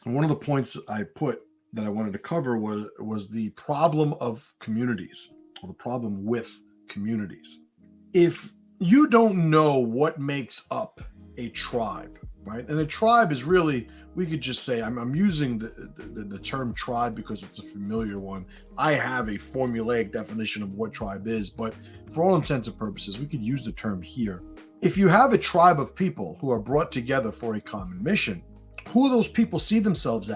And one of the points I put that I wanted to cover was the problem of communities, or the problem with communities. If you don't know what makes up a tribe, right? And a tribe is really, we could just say, I'm using the term tribe because it's a familiar one. I have a formulaic definition of what tribe is, but for all intents and purposes, we could use the term here. If you have a tribe of people who are brought together for a common mission, who those people see themselves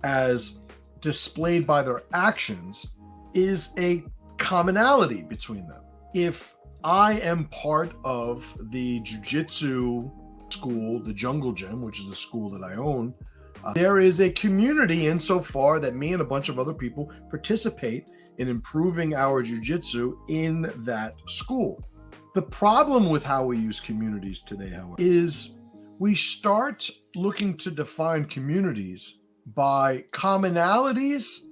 as displayed by their actions, is a commonality between them. If I am part of the jiu-jitsu school, the Jungle Gym, which is the school that I own, there is a community insofar that me and a bunch of other people participate in improving our jiu-jitsu in that school. The problem with how we use communities today, however, is we start looking to define communities by commonalities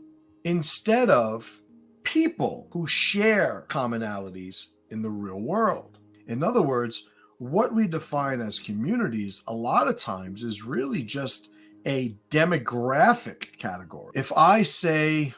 instead of people who share commonalities in the real world. In other words, what we define as communities a lot of times is really just a demographic category. If I say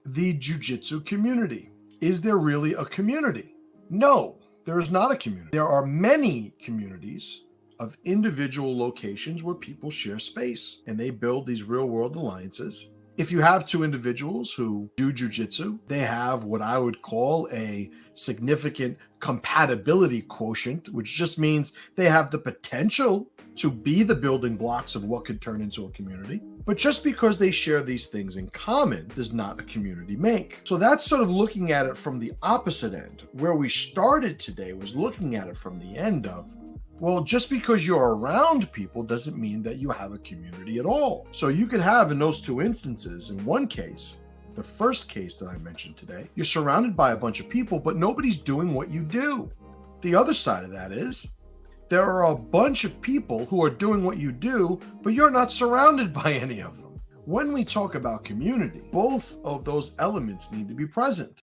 the jiu-jitsu community, is there really a community? No, there is not a community. There are many communities of individual locations where people share space and they build these real world alliances. If you have two individuals who do jiu-jitsu, they have what I would call a significant compatibility quotient, which just means they have the potential to be the building blocks of what could turn into a community. But just because they share these things in common does not a community make. So that's sort of looking at it from the opposite end. Where we started today was looking at it from the end of, well, just because you're around people doesn't mean that you have a community at all. So you could have, in those two instances, in one case, the first case that I mentioned today, you're surrounded by a bunch of people, but nobody's doing what you do. The other side of that is, there are a bunch of people who are doing what you do, but you're not surrounded by any of them. When we talk about community, both of those elements need to be present.